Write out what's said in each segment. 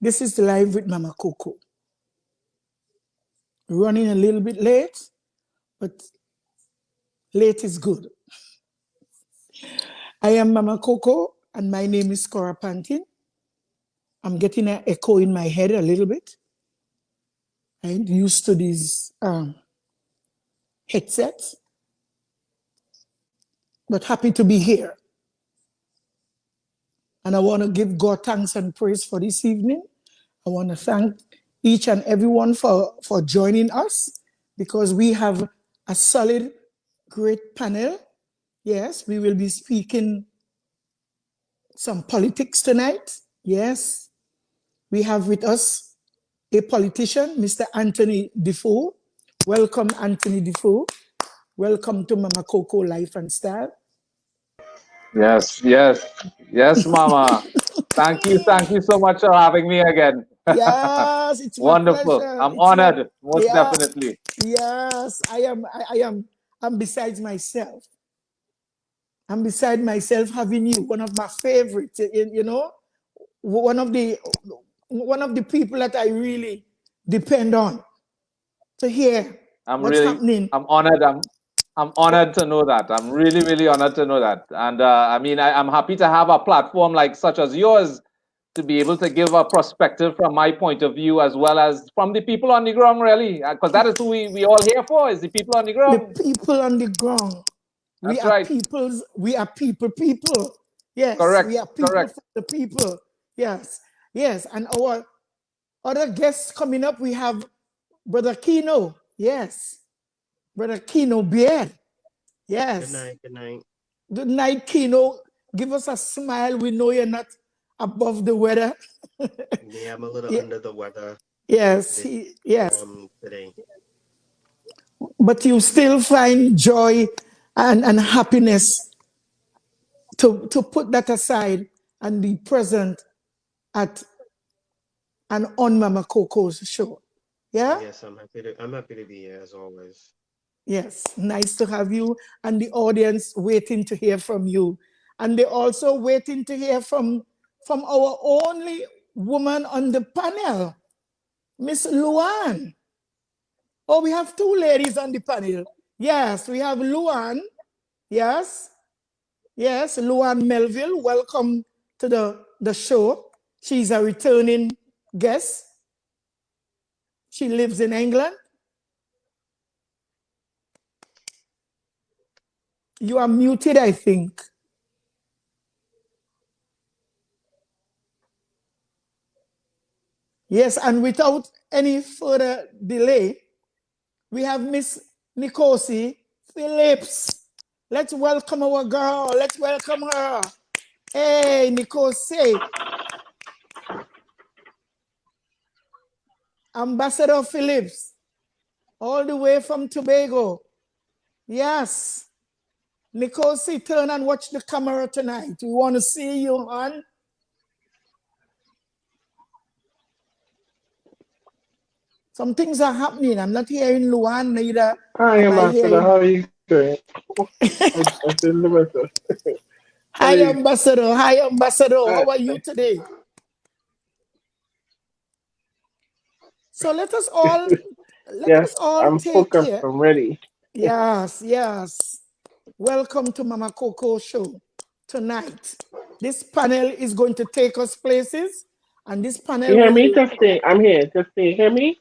This is Live with Mama Coco. Running a little bit late, but late is good. I am Mama Coco, and my name is Cora Pantin. I'm getting an echo in my head a little bit. I'm used to these headsets, but happy to be here. And I want to give God thanks and praise for this evening. I want to thank each and everyone for joining us, because we have a solid, great panel. Yes, we will be speaking some politics tonight. Yes, we have with us a politician, Mr. Anthony DeFour. Welcome, Anthony DeFour. Welcome to Mama Coco Life and Style. Yes, Mama. Thank you so much for having me again. Yes, it's my wonderful. pleasure. I'm honored, most definitely. Yes, I'm besides myself. I'm beside myself having you, one of my favorites, you know, one of the people that I really depend on to hear what's happening. I'm honored. I'm honored to know that. I'm really honored to know that. And I mean, I'm happy to have a platform like such as yours to be able to give a perspective from my point of view, as well as from the people on the ground, really, because that is who we all here for, is the people on the ground. The people on the ground. That's right. We are people. Yes, correct. We are people correct. for the people. Yes. And our other guests coming up, we have Brother Keino. Yes. Brother Keino Baird. Yes. Good night. Good night, Keino. Give us a smile. We know you're not above the weather. Yeah, I'm a little under the weather. Yes. Today. But you still find joy and happiness to put that aside and be present at and on Mama Coco's show. Yeah? Yes, I'm happy to be here as always. Yes, nice to have you and the audience waiting to hear from you. And they're also waiting to hear from our only woman on the panel, Miss Lue-Ann. Oh, we have two ladies on the panel. Yes, we have Lue-Ann. Yes, Lue-Ann Melville. Welcome to the show. She's a returning guest. She lives in England. You are muted, I think. Yes, and without any further delay, we have Miss Nickocy Phillips. Let's welcome our girl. Let's welcome her. Hey, Nickocy. Ambassador Phillips, all the way from Tobago. Yes. Nickocy, turn and watch the camera tonight. We want to see you, hon. Some things are happening. I'm not hearing Lue-Ann neither. Hi, Ambassador. How are you doing? I feel better. Hi, Ambassador. How are you today? So let us all I'm take focused. care. I'm ready. Yes. Welcome to Mama Coco show tonight. This panel is going to take us places, and this panel. You hear me? Testing. I'm here. Testing. You hear me?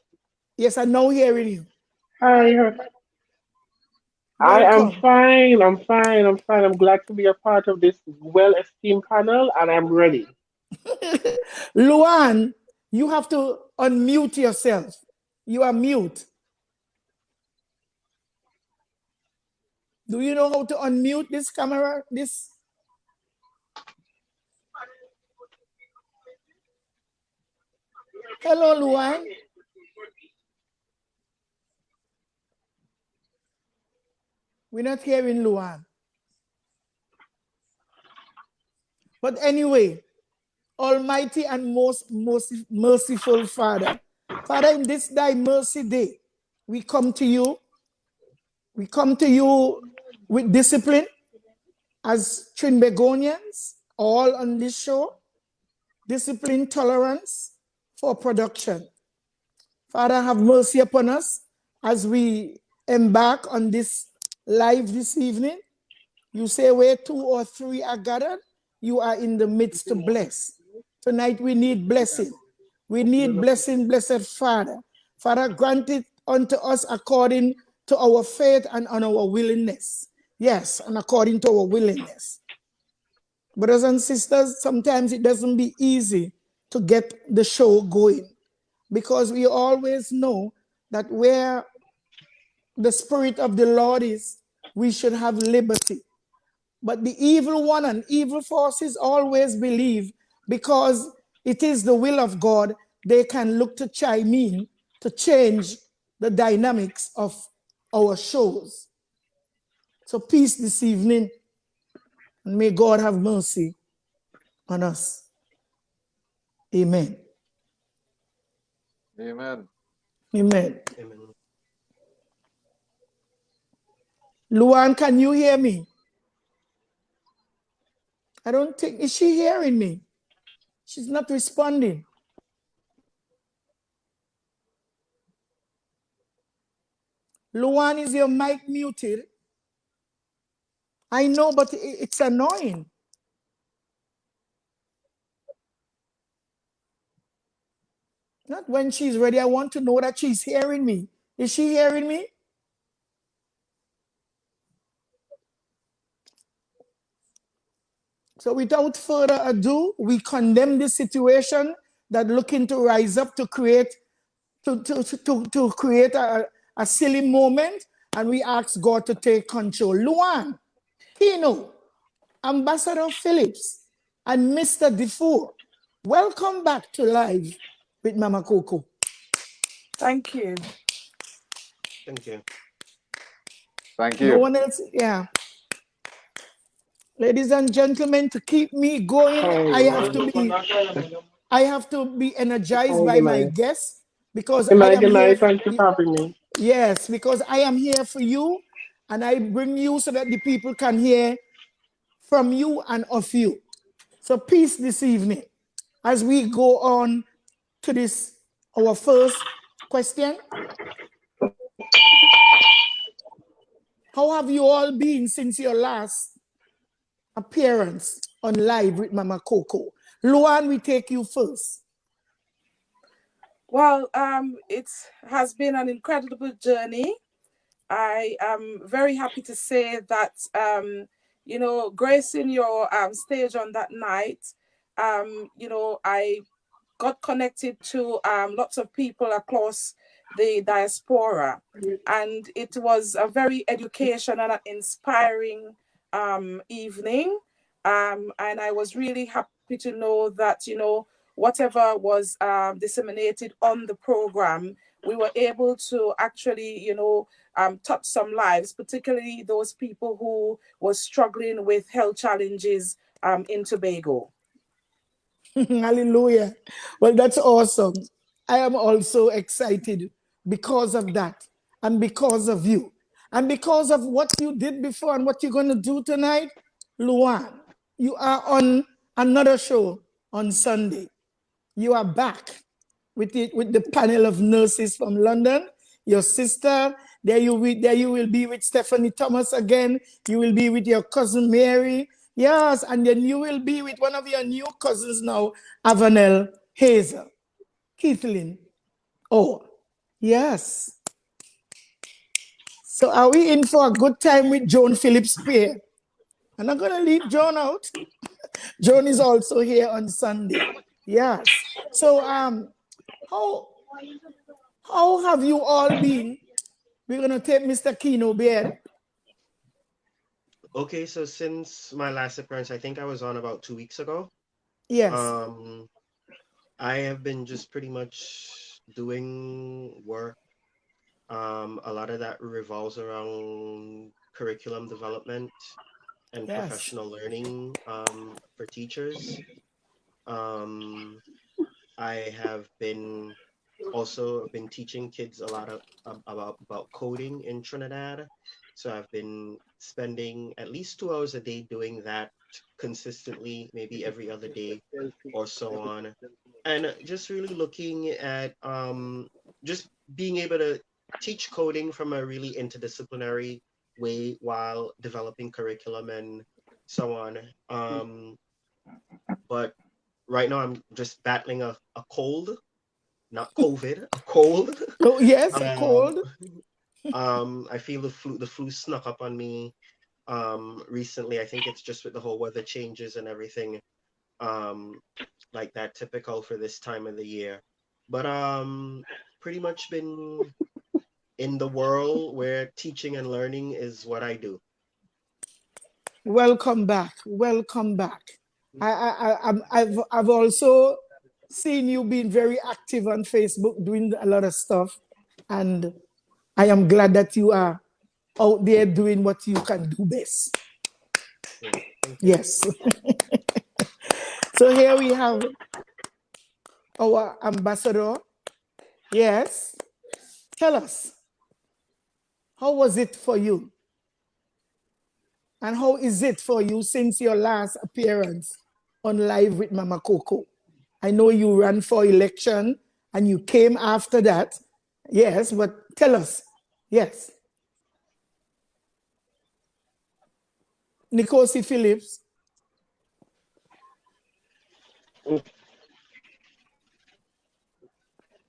Yes, I'm now hearing you. Hi. I am fine. I'm glad to be a part of this well-esteemed panel, and I'm ready. Lue-Ann, you have to unmute yourself. You are mute. Do you know how to unmute this camera? Hello, Lue-Ann. We're not hearing Lue-Ann. But anyway, Almighty and most merciful Father, in this thy mercy day, we come to you. We come to you with discipline as Trinbagonians, all on this show. Discipline, tolerance, for production. Father, have mercy upon us as we embark on this live this evening. You say where 2 or 3 are gathered, you are in the midst to bless. Tonight we need blessing. We need blessing, blessed Father. Father, grant it unto us according to our faith and on our willingness. Yes, and according to our willingness. Brothers and sisters, sometimes it doesn't be easy to get the show going because we always know that where the Spirit of the Lord is, we should have liberty. But the evil one and evil forces always believe because it is the will of God, they can look to chime in to change the dynamics of our shows. So peace this evening, and may God have mercy on us. Amen. Amen. Amen. Amen. Lue-Ann, can you hear me? I don't think, is she hearing me? She's not responding. Lue-Ann, is your mic muted? I know, but it's annoying. Not when she's ready. I want to know that she's hearing me. Is she hearing me? So without further ado, we condemn this situation that looking to rise up to create create a silly moment, and we ask God to take control. Lue-Ann, Keino, Ambassador Phillips, and Mr. DeFour, welcome back to Live with Mama Coco. Thank you. Thank you. Thank you. No one else, yeah. Ladies and gentlemen, to keep me going, I have to be energized by my guests because I am here. Thank you for having me. Yes, because I am here for you, and I bring you so that the people can hear from you and of you. So peace this evening as we go on to this, our first question. How have you all been since your last appearance on Live with Mama Coco? Lue-Ann, we take you first. Well, it has been an incredible journey. I am very happy to say that, you know, gracing your stage on that night, you know, I got connected to lots of people across the diaspora, and it was a very educational and inspiring evening, and I was really happy to know that, you know, whatever was disseminated on the program, we were able to actually, you know, touch some lives, particularly those people who were struggling with health challenges in Tobago. Hallelujah. Well, that's awesome. I am also excited because of that, and because of you, and because of what you did before and what you're going to do tonight. Lue-Ann, you are on another show on Sunday. You are back with the panel of nurses from London. Your sister, there you will be with Stephanie Thomas again. You will be with your cousin Mary. Yes, and then you will be with one of your new cousins now, Avanel Hazel, Kathleen. Oh, yes. So are we in for a good time with Joan Phillips pair? I'm not going to leave Joan out. Joan is also here on Sunday. Yes. So how have you all been? We're going to take Mr. Keino Baird. Okay, so since my last appearance, I think I was on about 2 weeks ago. Yes. I have been just pretty much doing work. A lot of that revolves around curriculum development and professional learning for teachers. I have been also been teaching kids a lot of about coding in Trinidad. So I've been spending at least 2 hours a day doing that consistently, maybe every other day or so on. and just really looking at just being able to teach coding from a really interdisciplinary way while developing curriculum and so on. But right now I'm just battling a cold, not COVID, a cold. Oh, yes, cold. I feel the flu snuck up on me recently. I think it's just with the whole weather changes and everything like that, typical for this time of the year. But pretty much been in the world where teaching and learning is what I do. Welcome back. Welcome back. I've also seen you being very active on Facebook, doing a lot of stuff, and I am glad that you are out there doing what you can do best. Yes. So here we have our ambassador. Yes. Tell us, how was it for you? And how is it for you since your last appearance on Live with Mama Coco? I know you ran for election and you came after that. Yes, but tell us. Yes. Nickocy Phillips.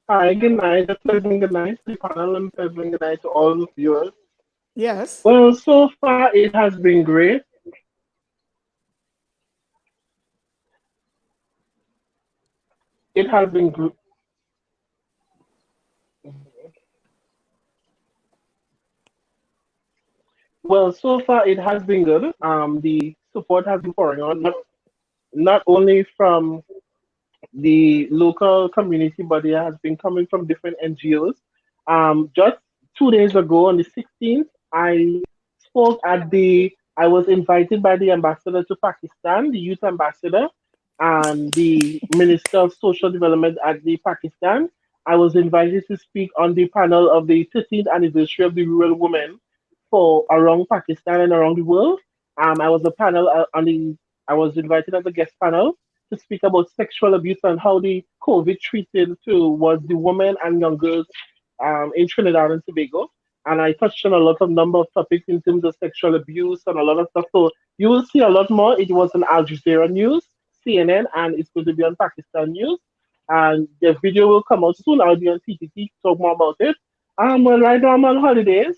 Hi, good night. A pleasant good night to the panel and pleasant good night to all the viewers. Yes. Well, so far it has been great. It has been good. Well, so far it has been good. The support has been pouring on, not only from the local community, but it has been coming from different NGOs. Just 2 days ago, on the 16th, I spoke I was invited by the ambassador to Pakistan, the youth ambassador, and the Minister of Social Development at the Pakistan. I was invited to speak on the panel of the 13th anniversary of the rural women for around Pakistan and around the world. I was a panel I was invited as a guest panel to speak about sexual abuse and how the COVID treated towards the women and young girls in Trinidad and Tobago. And I touched on a lot of number of topics in terms of sexual abuse and a lot of stuff. So you will see a lot more. It was on Al Jazeera News, CNN, and it's going to be on Pakistan News. And the video will come out soon. I'll be on TTT to talk more about it. Well, right now I'm on holidays.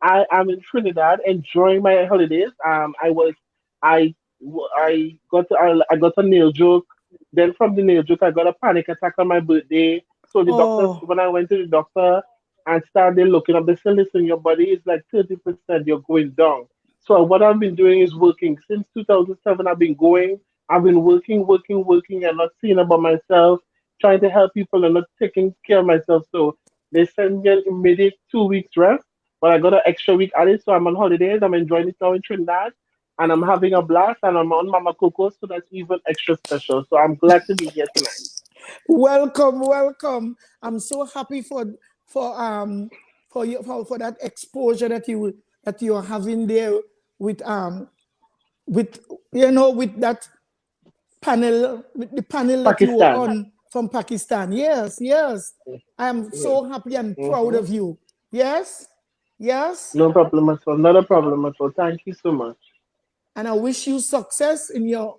I am in Trinidad enjoying my holidays. I I got a nail joke. Then from the nail joke, I got a panic attack on my birthday. So the doctor, Oh, when I went to the doctor and started looking up, they said, listen, your body is like 30%, you're going down. So what I've been doing is working. Since 2007, I've been going. I've been working, and not seeing about myself, trying to help people and not taking care of myself. So they sent me an immediate 2 weeks rest, but I got an extra week added. So I'm on holidays. I'm enjoying it now in Trinidad and I'm having a blast and I'm on Mama Coco, so that's even extra special. So I'm glad to be here tonight. welcome, welcome. I'm so happy for you for that exposure that you're having there with with with that panel, with the panel that you were Pakistan. on from Pakistan. Yes, yes. I am Yeah. so happy and proud hmm of you. Yes, yes. No problem at all. Not a problem at all. Thank you so much. And I wish you success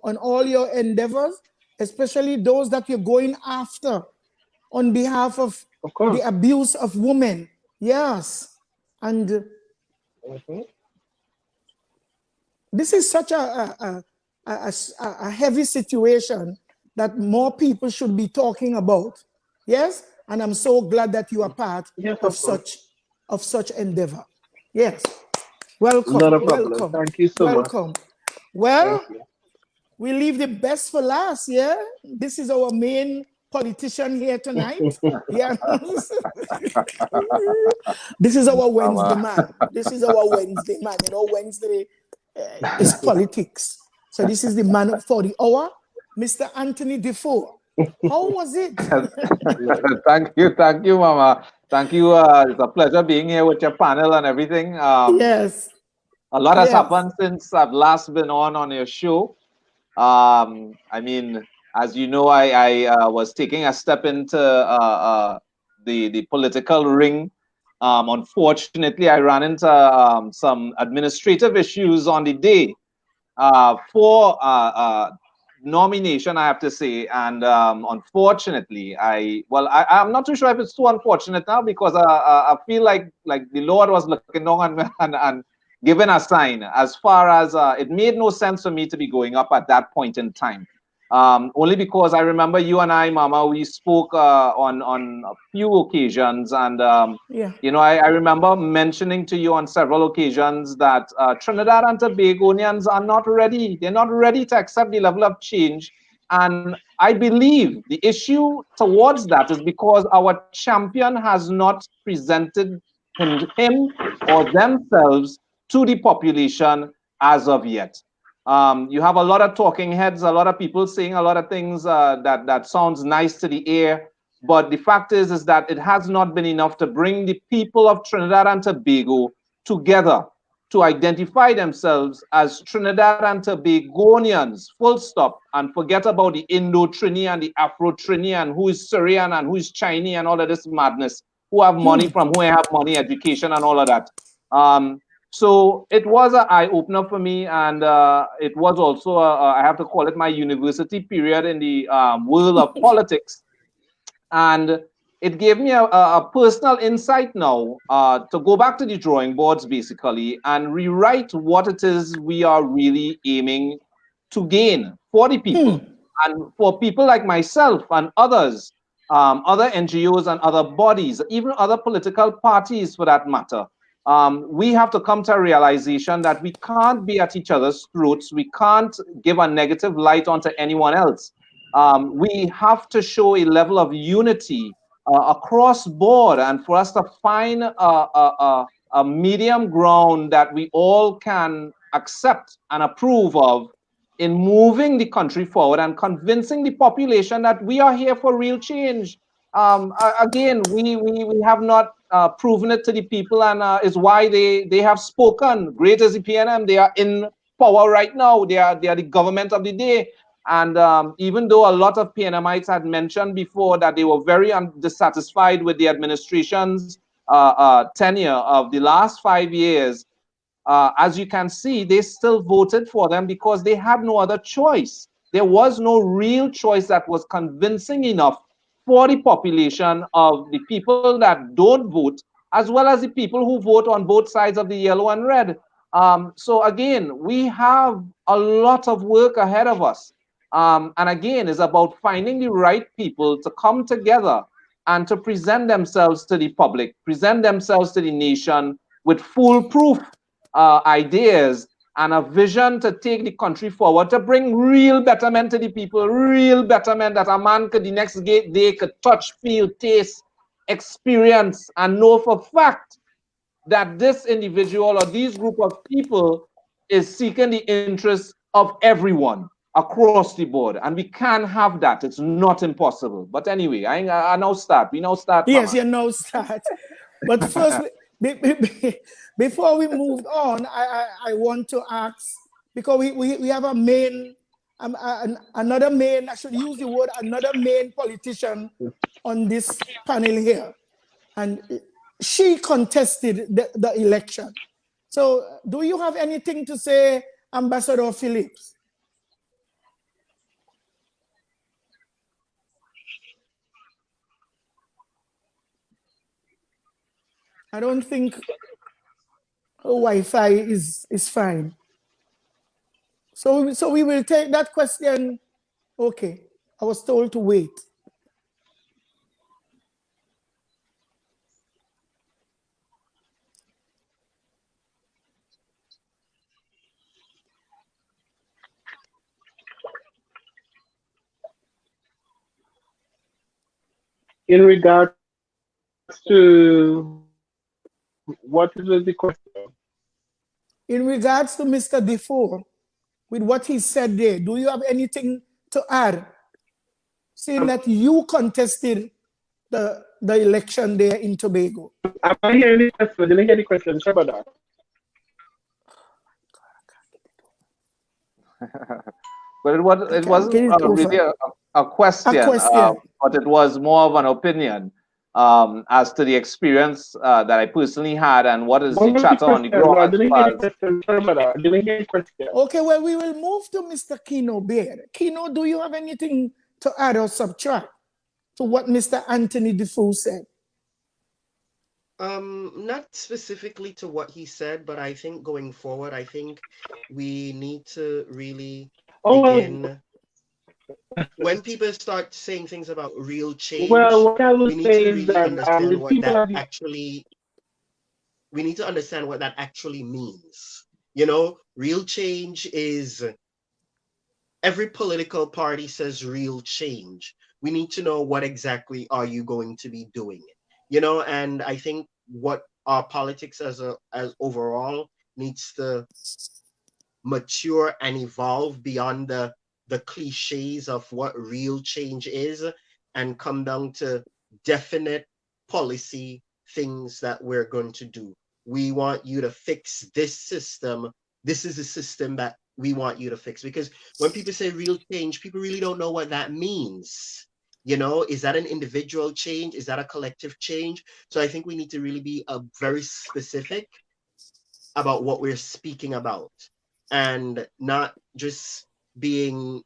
on all your endeavors, especially those that you're going after on behalf of Of the course. abuse of women. Yes. And hmm this is such a heavy situation that more people should be talking about. Yes. And I'm so glad that you are part Yes, of of course. such endeavor. Yes. Welcome, Not a problem. welcome, Thank you so much. welcome. Thank Well, you. we leave the best for last, yeah? This is our main politician here tonight. Yeah. This is our Wednesday man. This is our Wednesday man. Wednesday is politics. So this is the man for the hour, Mr. Anthony DeFour. How was it? Thank you, Mama. Thank you. It's a pleasure being here with your panel and everything. Yes, A lot has yes. happened since I've last been on your show. I mean, As you know, I was taking a step into the political ring. Unfortunately, I ran into some administrative issues on the day for nomination, I have to say. And unfortunately, I'm not too sure if it's too unfortunate now, because I feel like the Lord was looking down on me and giving a sign, as far as it made no sense for me to be going up at that point in time. Only because I remember you and I, Mama, we spoke on a few occasions, and you know, I remember mentioning to you on several occasions that Trinidad and Tobagonians are not ready. They're not ready to accept the level of change. And I believe the issue towards that is because our champion has not presented him or themselves to the population as of yet. You have a lot of talking heads, a lot of people saying a lot of things that sounds nice to the ear. But the fact is that it has not been enough to bring the people of Trinidad and Tobago together to identify themselves as Trinidad and Tobagonians, full stop, and forget about the Indo-Trini and the Afro-Trini and who is Syrian and who is Chinese and all of this madness, who have money from who have money, education and all of that. So it was an eye-opener for me, and it was also, I have to call it my university period in the world of politics. And it gave me a personal insight now to go back to the drawing boards, basically, and rewrite what it is we are really aiming to gain for the people. And for people like myself and others, other NGOs and other bodies, even other political parties for that matter, we have to come to a realization that we can't be at each other's throats. We can't give a negative light onto anyone else. We have to show a level of unity across board, and for us to find a medium ground that we all can accept and approve of in moving the country forward and convincing the population that we are here for real change. Again, we have not proven it to the people, and is why they have spoken. Great as the PNM, they are in power right now. They are the government of the day. And even though a lot of PNMites had mentioned before that they were very dissatisfied with the administration's tenure of the last 5 years, as you can see, they still voted for them because they had no other choice. There was no real choice that was convincing enough for the population of the people that don't vote, as well as the people who vote on both sides of the yellow and red. So again, we have a lot of work ahead of us. And again, it's about finding the right people to come together and to present themselves to the public, present themselves to the nation with foolproof ideas and a vision to take the country forward, to bring real betterment to the people, real betterment that a man could the next day could touch, feel, taste, experience, and know for fact that this individual or these group of people is seeking the interests of everyone across the board. And we can have that. It's not impossible. But anyway, I now start. We now start. Yes, Mama. you now start. But first, before we move on, I want to ask, because we have a main, another main, I should use the word, another main politician on this panel here. And she contested the election. So do you have anything to say, Ambassador Phillips? I don't think Wi-Fi is fine. So we will take that question. Okay, I was told to wait. In regards to what is the question? In regards to Mr. DeFour, with what he said there, do you have anything to add? Seeing that you contested the election there in Tobago. Am I hearing the question? I didn't hear the question. Sorry about that. But it wasn't really a question, but it was more of an opinion as to the experience that I personally had and what is the chatter on the ground. Okay, well, we will move to Mr. Keino Baird. Keino, do you have anything to add or subtract to what Mr. Anthony DeFour said? Not specifically to what he said, but I think going forward, I think we need to really begin. When people start saying things about real change, we need to really understand what that actually. We need to understand what that actually means. You know, real change is. Every political party says real change. We need to know what exactly are you going to be doing. You know, and I think what our politics as overall needs to mature and evolve beyond the cliches of what real change is and come down to definite policy things that we're going to do. We want you to fix this system. This is a system that we want you to fix, because when people say real change, people really don't know what that means. You know, is that an individual change? Is that a collective change? So I think we need to really be very specific about what we're speaking about and not just being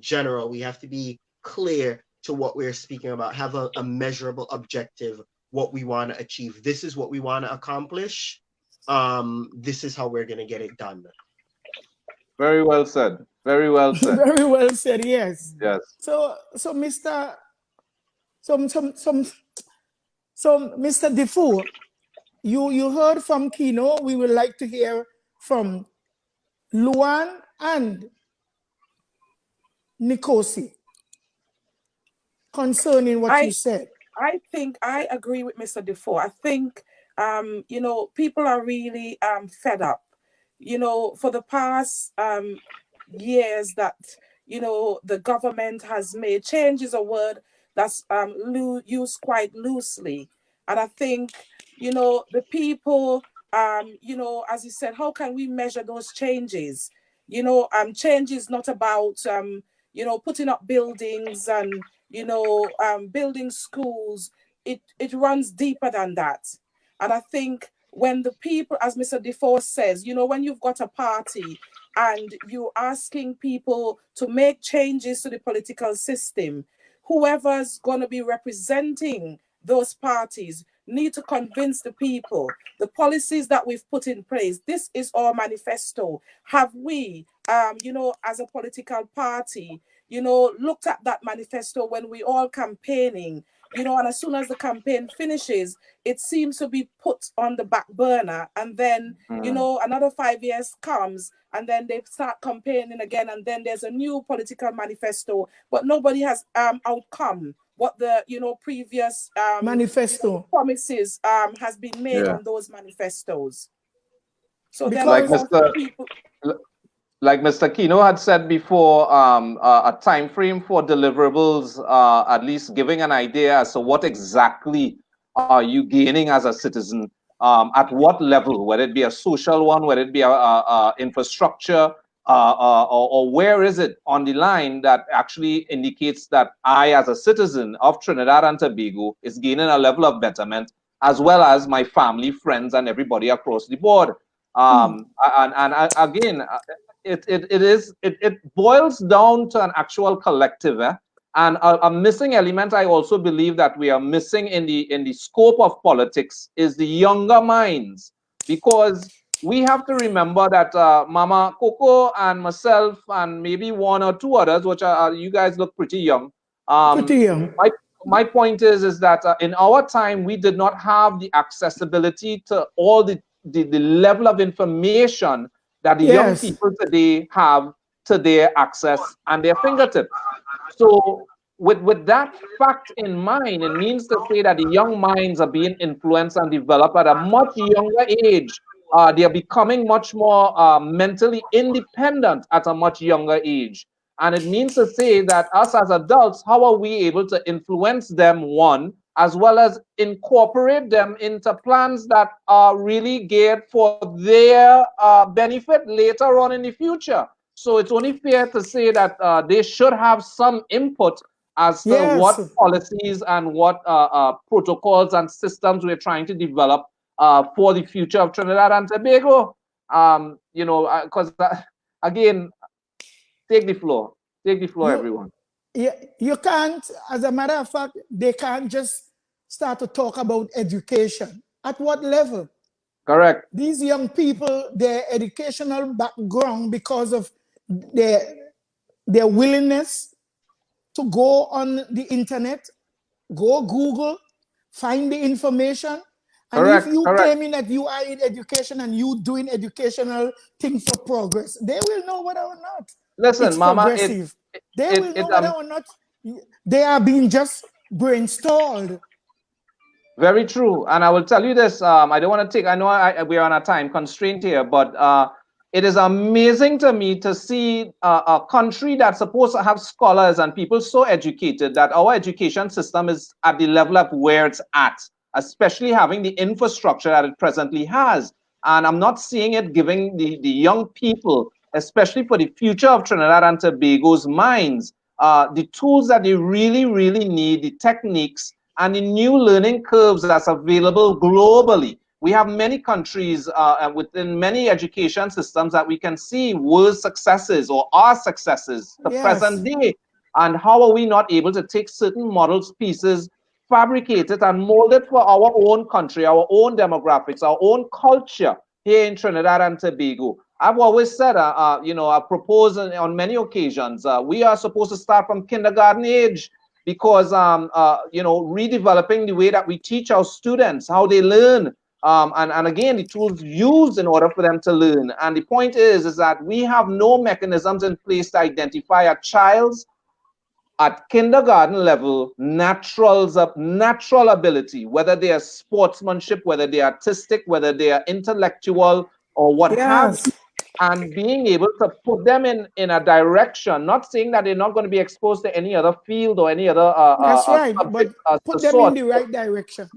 general. We have to be clear to what we're speaking about, have a measurable objective, what we want to achieve. This is what we want to accomplish. This is how we're going to get it done. Very well said. Very well said. Very well said. Yes. Yes. So Mr. Mr. DeFour, you heard from Keino. We would like to hear from Lue-Ann and Nickocy concerning what you said. I think I agree with Mr. DeFour. I think you know, people are really fed up. You know, for the past years that, you know, the government has made, change is a word that's used quite loosely. And I think, you know, the people, you know, as you said, how can we measure those changes? You know, change is not about, you know, putting up buildings and, you know, building schools. It runs deeper than that. And I think when the people, as Mr. DeFour says, you know, when you've got a party and you're asking people to make changes to the political system, whoever's going to be representing those parties need to convince the people the policies that we've put in place. This is our manifesto. Have we, you know, as a political party, you know, looked at that manifesto when we all campaigning, you know, and as soon as the campaign finishes, it seems to be put on the back burner. And then, you know, another 5 years comes and then they start campaigning again. And then there's a new political manifesto, but nobody has outcome what the, you know, previous manifesto, you know, promises has been made on those manifestos. So then like Mr. Keino had said before, a time frame for deliverables, at least giving an idea as to what exactly are you gaining as a citizen, at what level, whether it be a social one, whether it be a infrastructure, or where is it on the line that actually indicates that I, as a citizen of Trinidad and Tobago, is gaining a level of betterment, as well as my family, friends, and everybody across the board. And again, it boils down to an actual collective, and a missing element I also believe that we are missing in the scope of politics is the younger minds, because we have to remember that Mama Coco and myself and maybe one or two others, which are you guys look pretty young. My point is that in our time we did not have the accessibility to all the level of information that the young people today have to their access and their fingertips. So with that fact in mind, it means to say that the young minds are being influenced and developed at a much younger age. They are becoming much more mentally independent at a much younger age. And it means to say that us as adults, how are we able to influence them, one, as well as incorporate them into plans that are really geared for their benefit later on in the future? So it's only fair to say that they should have some input as to Yes. what policies and what protocols and systems we're trying to develop for the future of Trinidad and Tobago. You know, because again, take the floor, everyone. You can't, as a matter of fact, they can't just start to talk about education. At what level? Correct. These young people, their educational background, because of their willingness to go on the internet, go Google, find the information. And if you claiming that you are in education and you doing educational things for progress, they will know whether or not Listen, it's Mama, progressive. They will know whether or not they are being just brainstormed. Very true. And I will tell you this, I don't want to take, I know we're on a time constraint here, but it is amazing to me to see a country that's supposed to have scholars and people so educated that our education system is at the level of where it's at, especially having the infrastructure that it presently has. And I'm not seeing it giving the young people, especially for the future of Trinidad and Tobago's minds, the tools that they really, really need, the techniques, and the new learning curves that's available globally. We have many countries within many education systems that we can see were successes or are successes the present day. And how are we not able to take certain models, pieces, fabricate it and mold it for our own country, our own demographics, our own culture here in Trinidad and Tobago? I've always said, you know, I propose on many occasions, we are supposed to start from kindergarten age, because you know, redeveloping the way that we teach our students how they learn, and again, the tools used in order for them to learn. And the point is that we have no mechanisms in place to identify a child's at kindergarten level natural ability, whether they are sportsmanship, whether they are artistic, whether they are intellectual, or what have you. And being able to put them in a direction, not saying that they're not going to be exposed to any other field or any other That's right, subject, but put them in the right direction.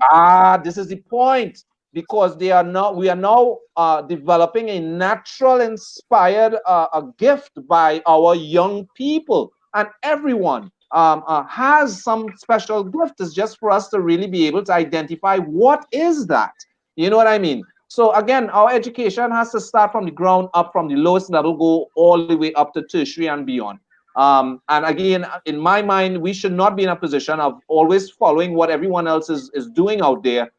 This is the point, because we are now developing a natural inspired a gift by our young people, and everyone has some special gift. It's just for us to really be able to identify what is that. You know what I mean? So again, our education has to start from the ground up, from the lowest level, go all the way up to tertiary and beyond. And again, in my mind, we should not be in a position of always following what everyone else is doing out there.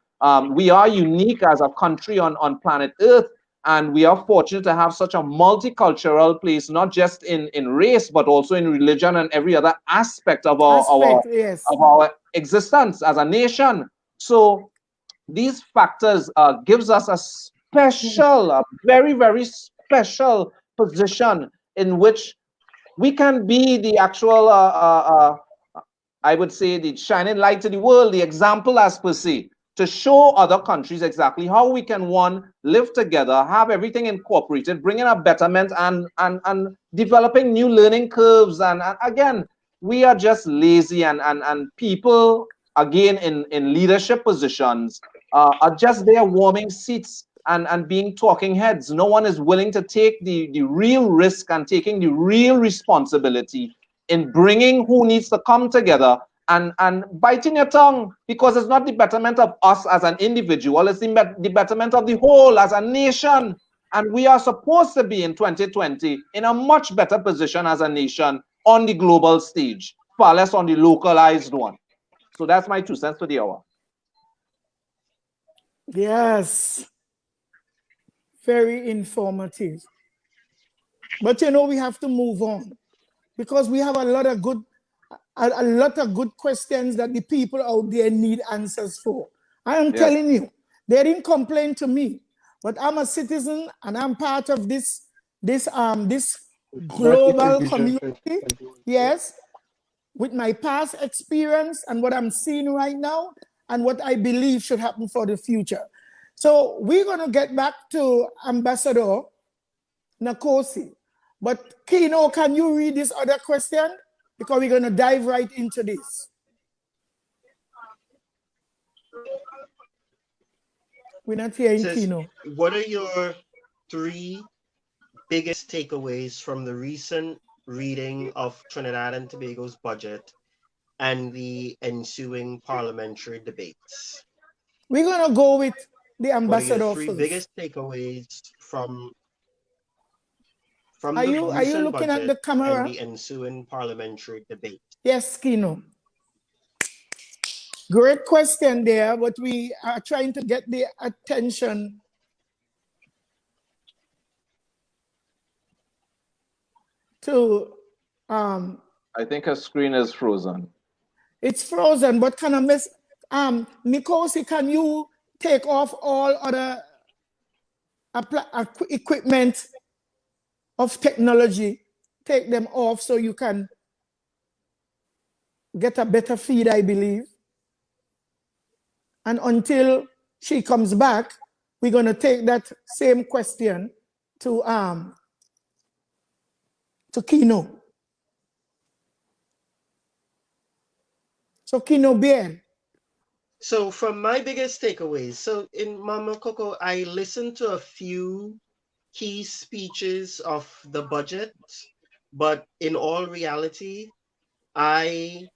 We are unique as a country on planet Earth, and we are fortunate to have such a multicultural place, not just in race, but also in religion and every other aspect of our existence as a nation. So these factors gives us a very, very special position in which we can be the actual, I would say, the shining light to the world, the example as per se, to show other countries exactly how we can, one, live together, have everything incorporated, bringing a betterment and developing new learning curves. And again, we are just lazy, and people, again, in leadership positions are just there warming seats and being talking heads. No one is willing to take the real risk and taking the real responsibility in bringing who needs to come together and biting your tongue, because it's not the betterment of us as an individual, it's the betterment of the whole as a nation. And we are supposed to be in 2020 in a much better position as a nation on the global stage, far less on the localized one. So that's my 2 cents for the hour. Yes. Very informative. But you know, we have to move on, because we have a lot of good questions that the people out there need answers for. I am telling you, they didn't complain to me, but I'm a citizen and I'm part of this global community. Yes, with my past experience and what I'm seeing right now and what I believe should happen for the future. So we're going to get back to Ambassador Nickocy. But Keino, can you read this other question? Because we're going to dive right into this. We're not hearing Keino. What are your 3 biggest takeaways from the recent reading of Trinidad and Tobago's budget and the ensuing parliamentary debates? We're gonna go with the What are your ambassador three first. biggest takeaways from Are the you recent looking at the budget and camera? the ensuing parliamentary debate? Yes, Keino. Great question there, but we are trying to get the attention to I think her screen is frozen. it's frozen, but can I miss Nickocy, can you take off all other equipment of technology? Take them off so you can get a better feed, I believe. And until she comes back, we're gonna take that same question to Keino. So Keino Baird. So from my biggest takeaways, so in Mama Coco, I listened to a few key speeches of the budget, but in all reality, I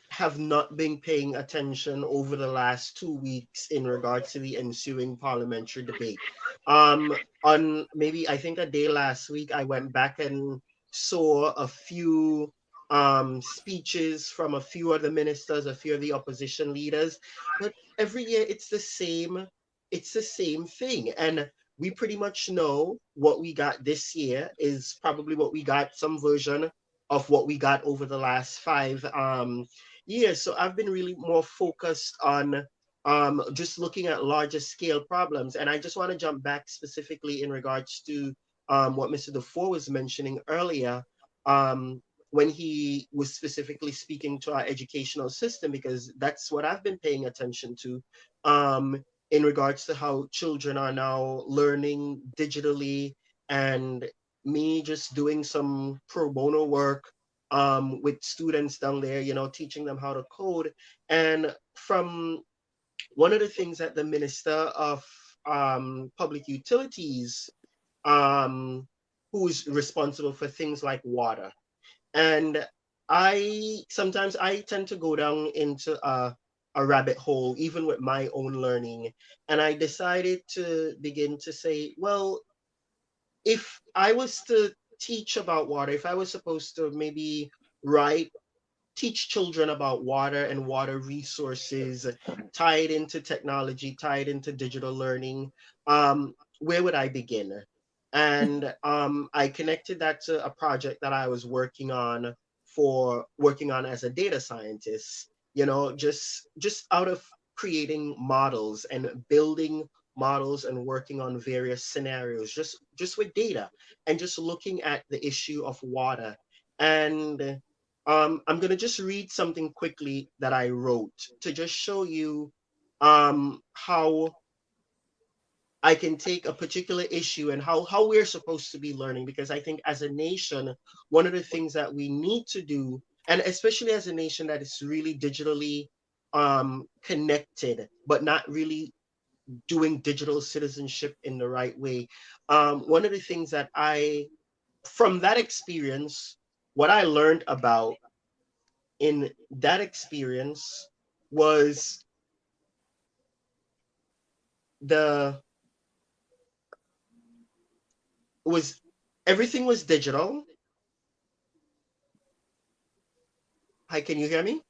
have not been paying attention over the last 2 weeks in regards to the ensuing parliamentary debate. On maybe I think a day last week, I went back and saw a few speeches from a few of the ministers, a few of the opposition leaders, but every year it's the same thing. And we pretty much know what we got this year is probably what we got, some version of what we got over the last 5 years. So I've been really more focused on just looking at larger scale problems. And I just want to jump back specifically in regards to what Mr. DeFour was mentioning earlier, when he was specifically speaking to our educational system, because that's what I've been paying attention to, in regards to how children are now learning digitally, and me just doing some pro bono work with students down there, teaching them how to code. And from one of the things that the Minister of Public Utilities, who's responsible for things like water, and sometimes I tend to go down into a rabbit hole, even with my own learning. And I decided to begin to say, well, if I was to teach about water, if I was supposed to maybe teach children about water and water resources, tied into technology, tied into digital learning, where would I begin? And I connected that to a project that I was working on as a data scientist, just out of creating models and building models and working on various scenarios, just with data, and just looking at the issue of water. And I'm going to just read something quickly that I wrote to just show you how I can take a particular issue and how we're supposed to be learning. Because I think as a nation, one of the things that we need to do, and especially as a nation that is really digitally connected, but not really doing digital citizenship in the right way. One of the things that from that experience, what I learned about in that experience was everything was digital. Hi, can you hear me?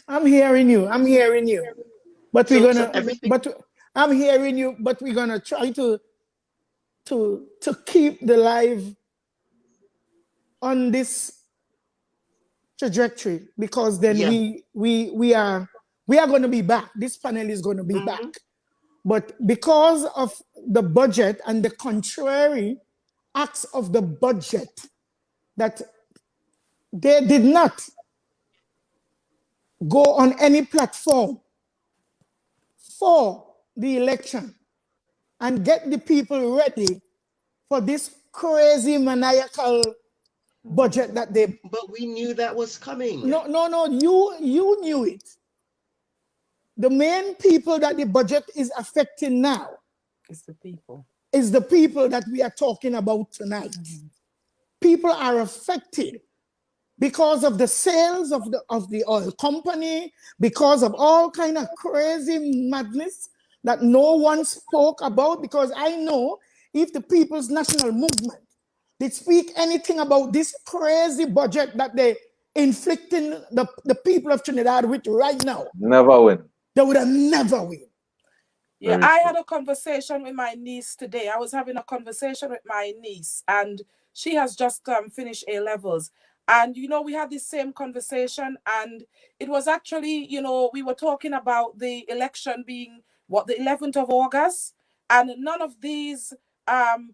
I'm hearing you. But So we're gonna everything. I'm hearing you, but we're gonna try to keep the live on this trajectory, because then Yeah. we are going to be back. This panel is going to be back. But because of the budget and the contrary acts of the budget, that they did not go on any platform for the election and get the people ready for this crazy maniacal budget that they. But we knew that was coming. No, you knew it. The main people that the budget is affecting now It's the people. is the people that we are talking about tonight. People are affected because of the sales of the oil company, because of all kind of crazy madness that no one spoke about. Because I know if the People's National Movement did speak anything about this crazy budget that they inflicting the people of Trinidad with right now, never win. They would have never win. Yeah, I had a conversation with my niece today. I was having a conversation with my niece, and she has just finished A-levels. And, you know, we had this same conversation, and it was actually, you know, we were talking about the election being, what, the 11th of August? And none of these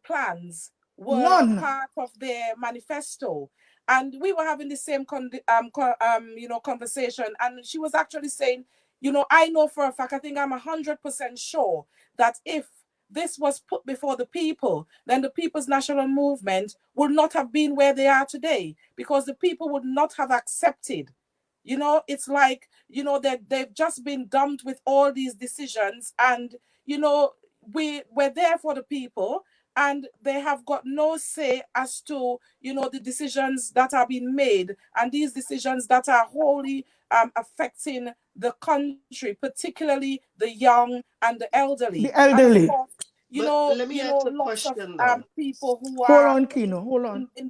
plans were part of their manifesto. And we were having the same conversation, and she was actually saying, you know, I know for a fact, I think I'm 100% sure that if this was put before the people, then the People's National Movement would not have been where they are today, because the people would not have accepted. You know, it's like, you know, that they've just been dumped with all these decisions, and, you know, we're there for the people, and they have got no say as to, you know, the decisions that are being made, and these decisions that are wholly affecting the country, particularly the young and the elderly. The elderly. And of course, you know, lots of people who are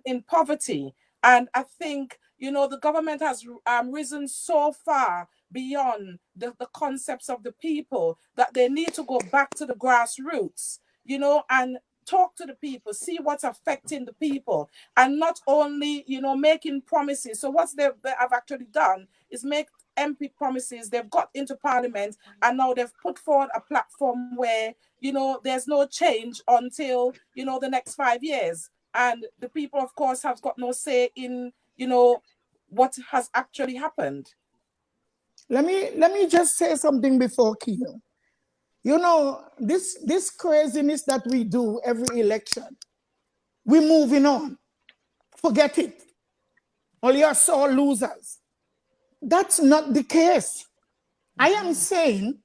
in poverty. And I think, you know, the government has risen so far beyond the concepts of the people that they need to go back to the grassroots, you know, and talk to the people, see what's affecting the people, and not only, you know, making promises. So what they have actually done is make MP promises. They've got into parliament, and now they've put forward a platform where, you know, there's no change until, you know, the next 5 years. And the people, of course, have got no say in, you know, what has actually happened. Let me just say something before Keino. You know, this craziness that we do every election, we're moving on. Forget it. All you saw losers. That's not the case. I am saying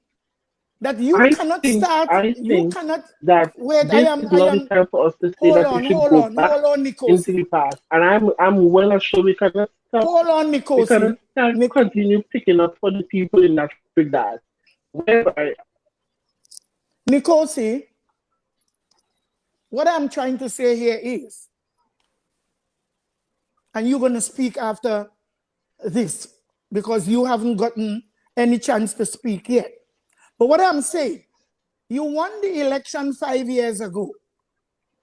that you cannot start. You cannot. That wait. This is not the time for us to say that we should go back into the past. And I'm well assured we cannot stop. Hold on, Nickocy. We cannot continue picking up for the people in that regard. Whereby, Nickocy, what I'm trying to say here is, and you're going to speak after this because you haven't gotten any chance to speak yet. But what I'm saying, you won the election 5 years ago.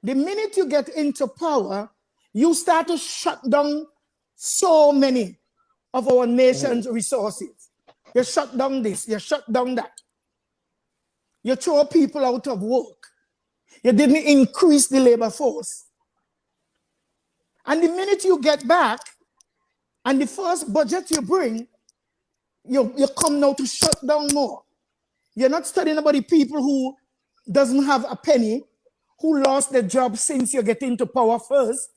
The minute you get into power, you start to shut down so many of our nation's resources. You shut down this, you shut down that. You throw people out of work. You didn't increase the labor force. And the minute you get back, and the first budget you bring, you come now to shut down more. You're not studying about the people who doesn't have a penny, who lost their job since you get into power first.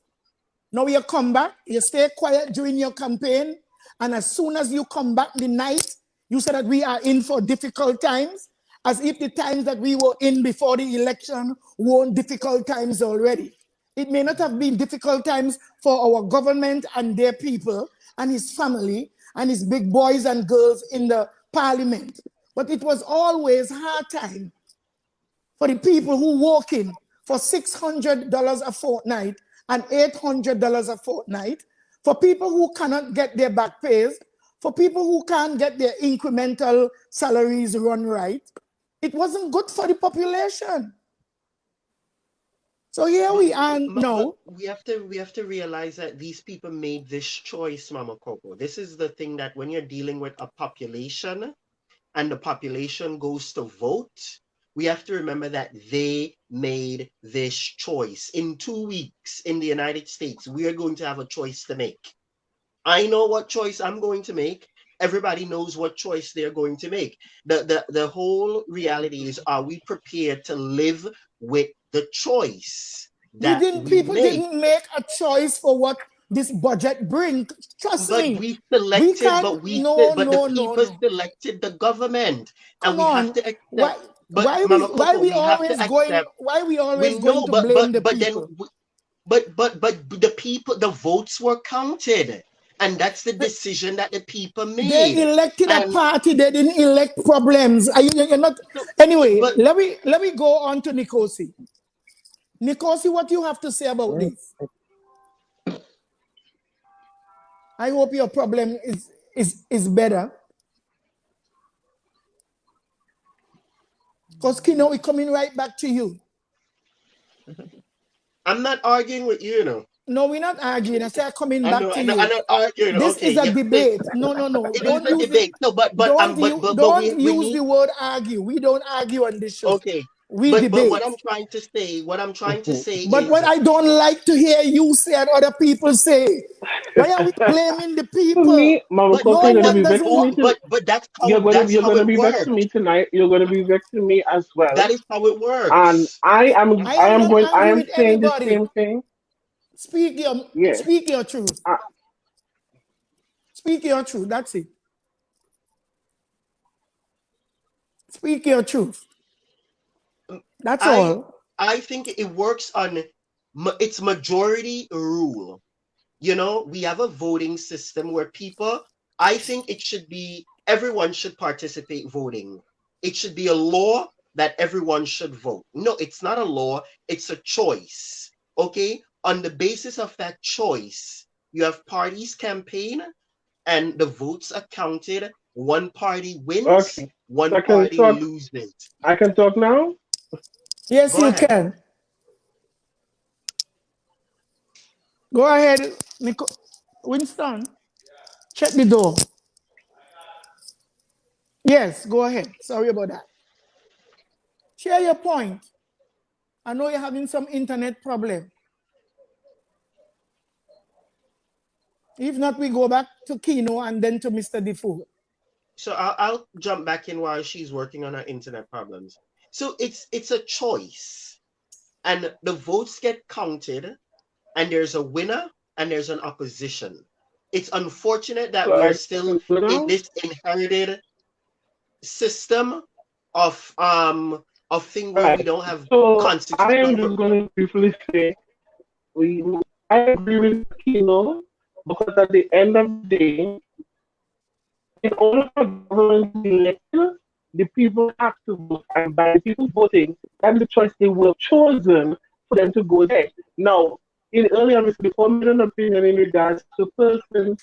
Now you come back, you stay quiet during your campaign, and as soon as you come back the night, you say that we are in for difficult times, as if the times that we were in before the election weren't difficult times already. It may not have been difficult times for our government and their people and his family and his big boys and girls in the parliament, but it was always hard time for the people who walk in for $600 a fortnight and $800 a fortnight, for people who cannot get their back pays, for people who can't get their incremental salaries run right. It wasn't good for the population. So here we are now. We have to realize that these people made this choice, Mama Coco. This is the thing, that when you're dealing with a population and the population goes to vote, we have to remember that they made this choice. In 2 weeks in the United States, we are going to have a choice to make. I know what choice I'm going to make. Everybody knows what choice they're going to make. The whole reality is, are we prepared to live with the choice that people didn't make a choice for what this budget brings. Trust me. We selected, but the people selected the government. Come and we on. have to accept. But why Mama why Coco, we we have to always going accept. why we always We going know, to blame the but then, people? but the people, the votes were counted, and that's the decision that the people They made. elected a And party. They didn't elect problems. You're not. so, Anyway, but let me go on to Nickocy. Nickocy, what you have to say about this? I hope your problem is better. Because Keino, we're coming right back to you. I'm not arguing with you, No, we're not arguing. I said coming I back know, to I know, you. I'm not arguing. This Okay, is a yeah, debate. No, no, no. it is a debate. No, but Don't we use need. the word argue. We don't argue on this show. Okay, We but debate. what I'm trying to say But is what I don't like to hear you say and other people say, why are we blaming the For people? me, Mama but Coco, No you're gonna one be doesn't vexing me want. too. but that's You're how gonna it be vexing works. me tonight. You're gonna be vexing me as well. That is how it And works. I am not I angry am with saying the anybody. same thing. Yes. Speak your truth. Speak your truth. That's it. Speak your truth. That's I all. I think it works on its majority rule. You know, we have a voting system where people, I think it should be, everyone should participate voting. It should be a law that everyone should vote. No, it's not a law, it's a choice. Okay? On the basis of that choice, you have parties campaign and the votes are counted. One party wins, Okay. So one I can party talk. loses. I can talk now. Yes, Go you ahead. can. Go ahead, Winston. Check the door. Yes, go ahead. Sorry about that. Share your point. I know you're having some internet problem. If not, we go back to Keino and then to Mr. DeFour. So I'll jump back in while she's working on her internet problems. So it's a choice, and the votes get counted, and there's a winner and there's an opposition. It's unfortunate that So we are I still can go in now. this inherited system of thing where we Right. don't have So I am constitutional. just going to briefly say we. I agree with Kino because at the end of the day, in order for government to be elected, the people have to vote, and by the people voting, that's the choice they will have chosen for them to go there. Now, in earlier, before made an opinion in regards to person.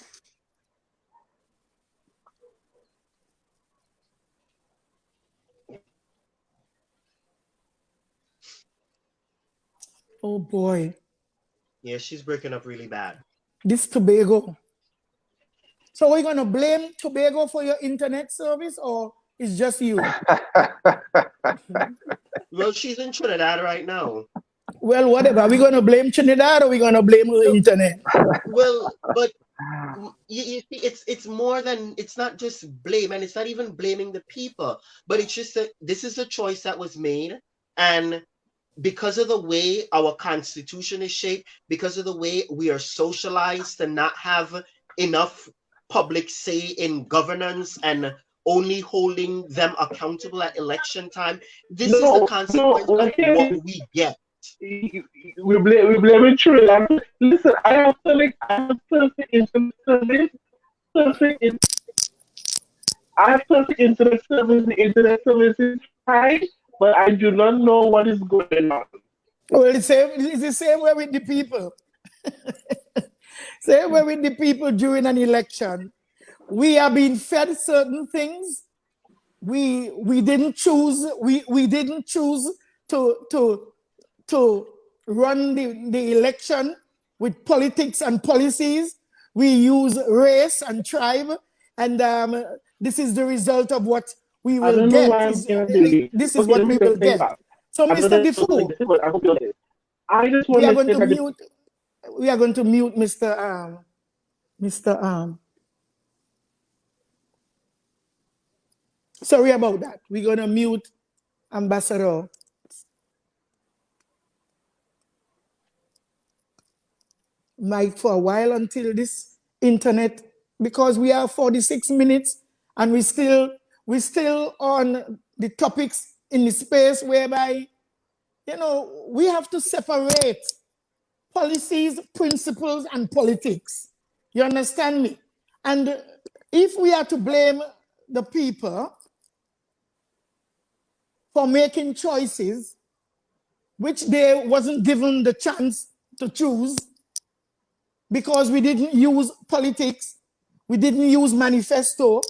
Oh boy, Yeah, she's breaking up really bad. this Tobago. So we're gonna blame Tobago for your internet service, or it's just you? Well, she's in Trinidad right now. Well, whatever. Are we gonna blame Trinidad or we gonna blame the No, internet? well, but you see, it's more than, it's not just blame, and it's not even blaming the people, but it's just that this is a choice that was made, and because of the way our constitution is shaped, because of the way we are socialized to not have enough public say in governance and only holding them accountable at election time, this is the No, no, consequence of what okay. we get. We blame it true. Listen, I have perfect internet service, perfect. I have perfect internet service. The internet service is fine, but I do not know what is going on. Well, it's the same way with the people. Same way with the people during an election. We are being fed certain things. We didn't choose. We didn't choose to run the election with politics and policies. We use race and tribe, and this is the result of what we I will don't know get. why I'm hearing delay. This is Okay, what let me we will just say get. that. So, I don't Mr. know if it's like Defoe, this, but I hope you're okay. I just we want are to going say to that the mute. We are going to mute Mr. Sorry about that. We're going to mute Ambassador Mike for a while until this internet, because we are 46 minutes and we still on the topics in the space whereby, you know, we have to separate policies, principles, and politics. You understand me? And if we are to blame the people for making choices which they wasn't given the chance to choose because we didn't use politics, we didn't use manifesto,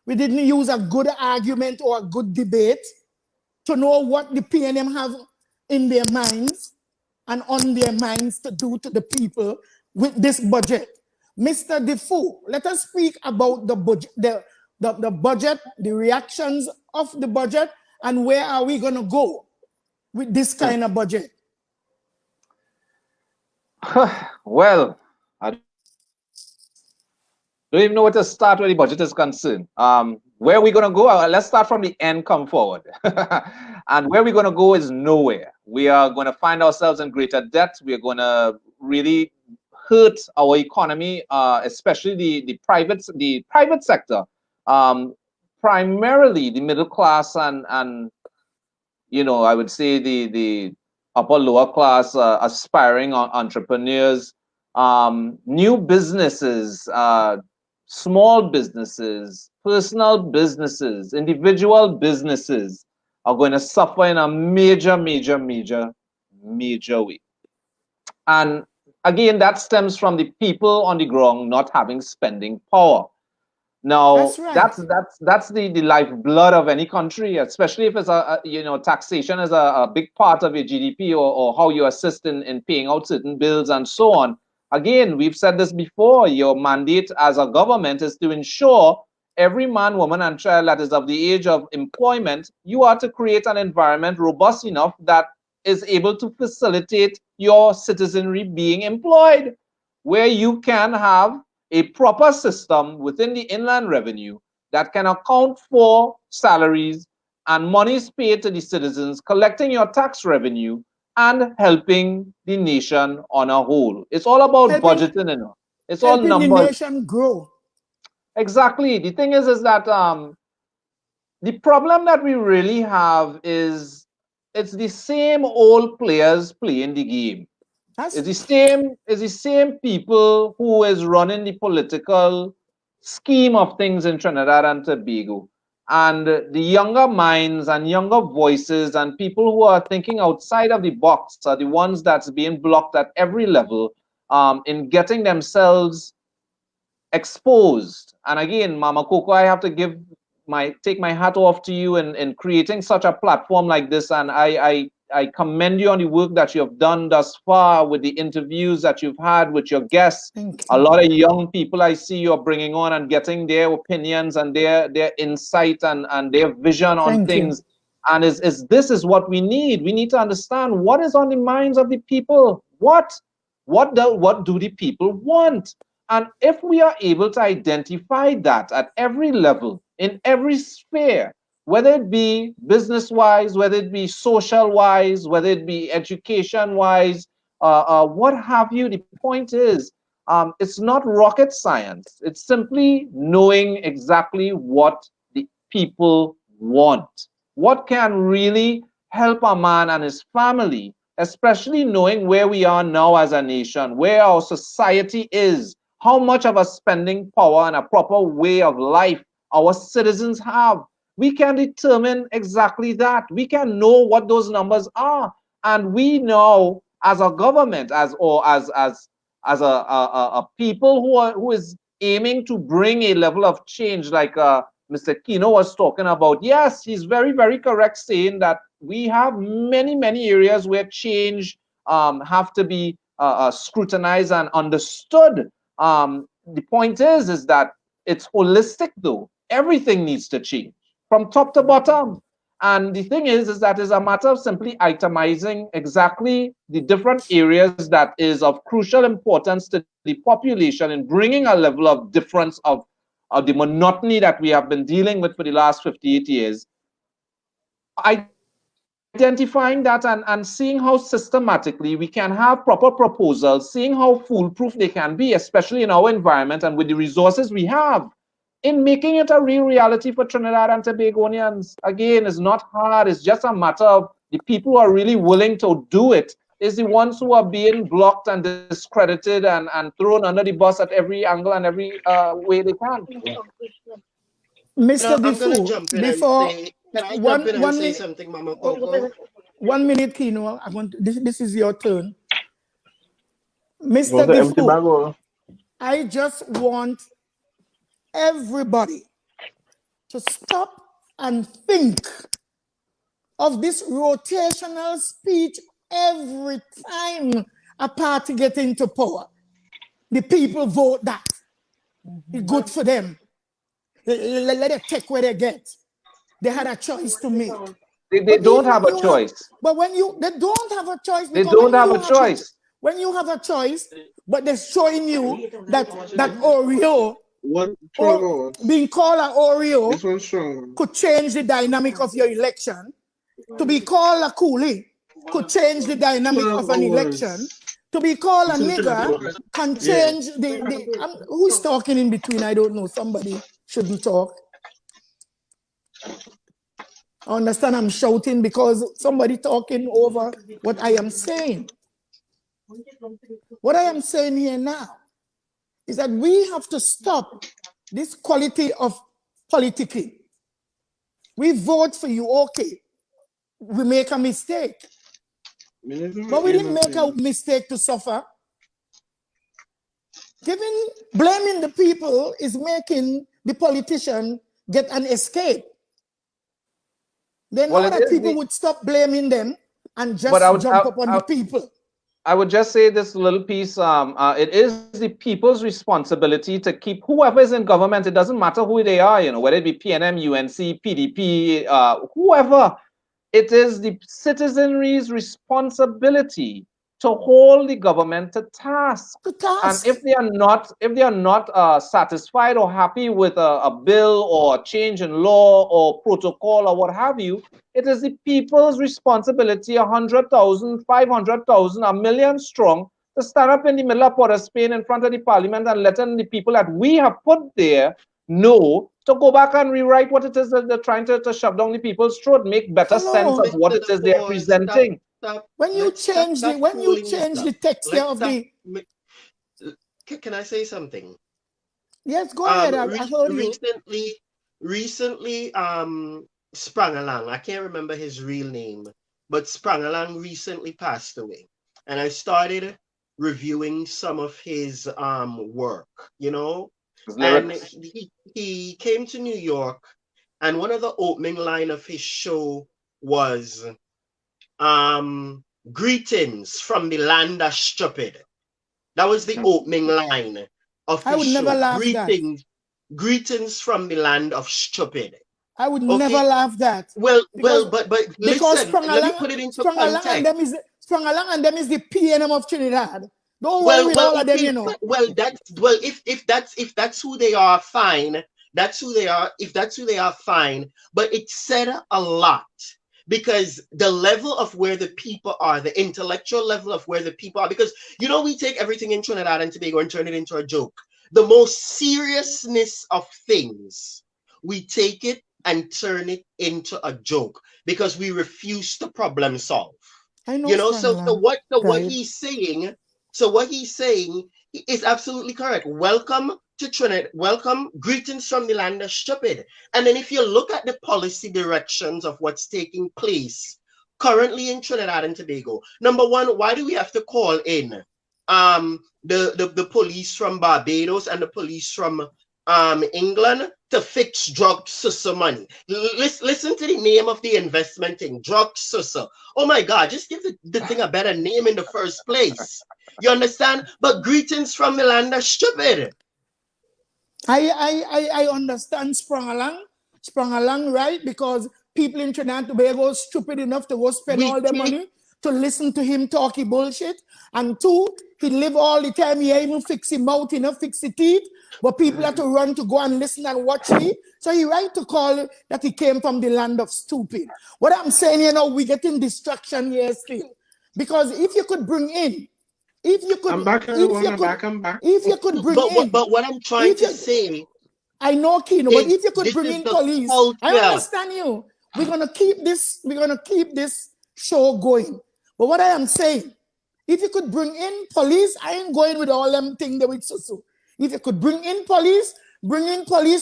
we didn't use a good argument or a good debate to know what the PNM have in their minds and on their minds to do to the people with this budget. Mr. DeFour, let us speak about the budget, the budget, the reactions of the budget, and where are we going to go with this kind of budget? Well, I don't even know where to start where the budget is concerned. Where are we going to go? Let's start from the end, come forward. And where we're going to go is nowhere. We are going to find ourselves in greater debt. We are going to really hurt our economy, especially the private sector, primarily the middle class and you know, I would say the upper lower class aspiring entrepreneurs, new businesses, small businesses, personal businesses, individual businesses are going to suffer in a major way. And again, that stems from the people on the ground not having spending power. Now, That's right. that's the lifeblood of any country, especially if it's you know, taxation is a big part of your GDP, or how you assist in paying out certain bills and so on. Again, we've said this before, your mandate as a government is to ensure every man, woman, and child that is of the age of employment, you are to create an environment robust enough that is able to facilitate your citizenry being employed, where you can have a proper system within the inland revenue that can account for salaries and monies paid to the citizens, collecting your tax revenue and helping the nation on a whole. It's all about budgeting, you know. It's all Helping the numbers. nation grow. Exactly. The thing is that the problem that we really have is it's the same old players playing the game. It's the same people who is running the political scheme of things in Trinidad and Tobago. And the younger minds and younger voices and people who are thinking outside of the box are the ones that's being blocked at every level in getting themselves exposed. And again, Mama Coco, I have to take my hat off to you in creating such a platform like this. And I commend you on the work that you have done thus far with the interviews that you've had with your guests. A lot of young people I see you're bringing on and getting their opinions and their insight and their vision on things. And this is what we need. We need to understand what is on the minds of the people. What do the people want? And if we are able to identify that at every level, in every sphere, whether it be business-wise, whether it be social-wise, whether it be education-wise, what have you, the point is, it's not rocket science. It's simply knowing exactly what the people want. What can really help a man and his family, especially knowing where we are now as a nation, where our society is, how much of a spending power and a proper way of life our citizens have. We can determine exactly that. We can know what those numbers are. And we know as a government, as a people who is aiming to bring a level of change, like Mr. Keino was talking about. Yes, he's very correct saying that we have many areas where change have to be scrutinized and understood. The point is that it's holistic though. Everything needs to change from top to bottom. And the thing is that it's a matter of simply itemizing exactly the different areas that is of crucial importance to the population and bringing a level of difference of the monotony that we have been dealing with for the last 58 years. Identifying that and seeing how systematically we can have proper proposals, seeing how foolproof they can be, especially in our environment and with the resources we have. in making it a real reality for Trinidad and Tobagonians. Again, it's not hard. It's just a matter of the people who are really willing to do it is the ones who are being blocked and discredited and thrown under the bus at every angle and every way they can. Mr. I'm gonna DeFour, jump in before and say, can I jump in and say something, Mama Coco? 1 minute, Keino. I want this is your turn. Mr. Was an empty DeFour, bag or? I just want everybody to stop and think of this rotational speech every time a party gets into power. The people vote that. It's good for them. Let them take where they get. They had a choice to make. They don't have a choice. But when they don't have a choice. They don't have a choice. When you have a choice, but they're showing you that Oreo, or being called an Oreo, could change the dynamic of your election. To be called a coolie could change the dynamic of an election. To be called a nigger can change who's talking in between? I don't know. Somebody shouldn't talk. I understand I'm shouting because somebody talking over what I am saying. What I am saying here now is that we have to stop this quality of politicking. We vote for you, okay. We make a mistake. But we didn't make a mistake to suffer. Blaming the people is making the politician get an escape. Then all that people would stop blaming them and just jump up on the people. I would just say this little piece, it is the people's responsibility to keep whoever is in government, it doesn't matter who they are, whether it be PNM, UNC, PDP, whoever, it is the citizenry's responsibility to hold the government to task. And if they are not satisfied or happy with a bill or a change in law or protocol or what have you, it is the people's responsibility, 100,000, 500,000, 1 million strong, to stand up in the middle of Port of Spain in front of the parliament and letting the people that we have put there know to go back and rewrite what it is that they're trying to shove down the people's throat, make better sense of what it is they're presenting. When you change the texture of the... Can I say something? Yes, go ahead. I heard you. Recently, Sprang Along, I can't remember his real name, but Sprang Along recently passed away. And I started reviewing some of his work, and he came to New York, and one of the opening line of his show was, greetings from the land of stupid. That was the opening line of his show. Never laugh greetings from the land of stupid. I would never laugh that. But listen, let me put it into context. Sprang Along and them is the PNM of Trinidad. Don't worry with all of them, if that's who they are, fine. That's who they are. If that's who they are, fine. But it said a lot, because the level of where the people are, the intellectual level of where the people are, because we take everything in Trinidad and Tobago and turn it into a joke. The most seriousness of things, we take it and turn it into a joke because we refuse to problem solve. I know. What he's saying is absolutely correct. Welcome to Trinidad. Welcome, greetings from the land of stupid. And then if you look at the policy directions of what's taking place currently in Trinidad and Tobago, number one, why do we have to call in the police from Barbados and the police from England to fix drug sussa money? Listen to the name of the investment thing, drug sussa. Oh my God, just give the thing a better name in the first place. You understand? But greetings from the land of stupid. I understand Sprang Along, right? Because people in Trinidad and Tobago are stupid enough to go spend all their money to listen to him talking bullshit. And two, he live all the time. He even fix his mouth, fix his teeth. But people have to run to go and listen and watch him. So he right to call it that he came from the land of stupid. What I'm saying, we getting distraction here still. Because if you could bring in, but what I'm trying to say, I know, Keino, but if you could This bring is in the police, culture. I understand you. We're gonna keep this show going. But what I am saying, if you could bring in police, I ain't going with all them things there with Susu. If you could bring in police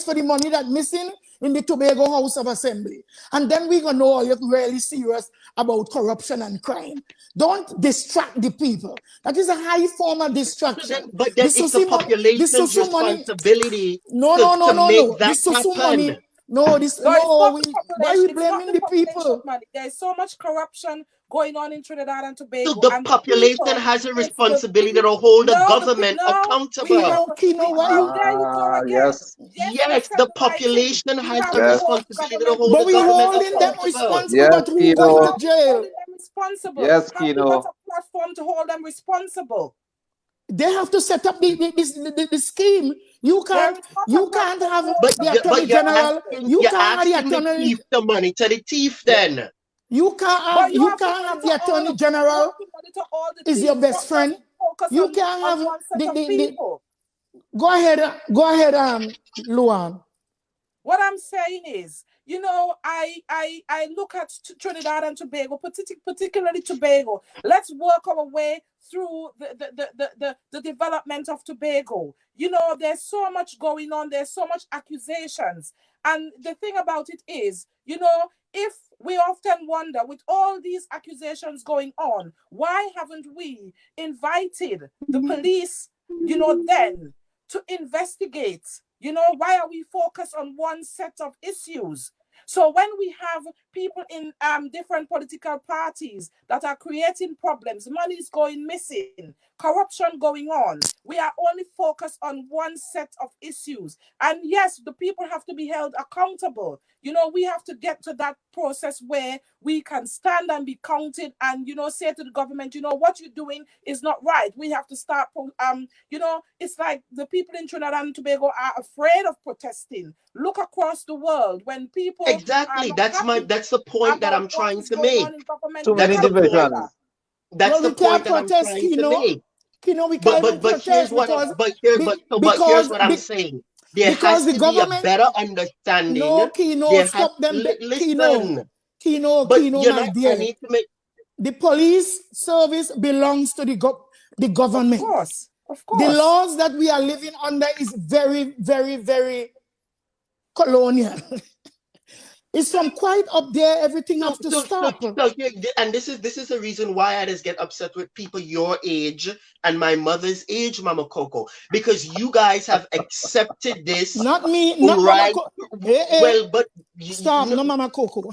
for the money that missing in the Tobago House of Assembly. And then we're gonna know you're really serious about corruption and crime. Don't distract the people. That is a high form of distraction. But then it's the population's responsibility to make that happen. Why are you It's not blaming the the population people? money. There's so much corruption going on in Trinidad and Tobago. So the and population people, has a it's the responsibility people- to hold the No, government accountable. Keino, why you? There you go again. Yes. Yes, the population has a Yes. responsibility to hold But the we government holding them accountable. responsible, Yes, but who going Keino. to jail? Holding them responsible. Yes, Have we Keino. got a platform to hold them responsible? They have to set up the scheme. You can't have the attorney general. You can't have the attorney. Thief the money to the thief then. You can't have the attorney general is your best friend. You can't have the go ahead, Lue-Ann. What I'm saying is, you know, I look at Trinidad and Tobago, particularly Tobago. Let's work our way through the development of Tobago. You know, there's so much going on. There's so much accusations. And the thing about it is, you know, if we often wonder, with all these accusations going on, why haven't we invited the police, you know, then to investigate? You know, why are we focused on one set of issues? So when we have people in different political parties that are creating problems, money is going missing, corruption going on, we are only focused on one set of issues. And yes, the people have to be held accountable. You know, we have to get to that process where we can stand and be counted and, you know, say to the government, you know, what you're doing is not right. We have to start, you know, it's like the people in Trinidad and Tobago are afraid of protesting. Look across the world when people exactly. That's the point that I'm trying to make. Too many divisions. That's the point that I'm trying to make. But here's what I'm saying. There has to be a better understanding. No, Keino, stop them. Listen. Keino, my dear. The police service belongs to the government. Of course. The laws that we are living under is very, very, very colonial. It's from quite up there, everything has to stop. And this is the reason why I just get upset with people your age and my mother's age, Mama Coco, because you guys have accepted this. Not me, not right? Mama Coco. Hey, well, but stop, no Mama Coco.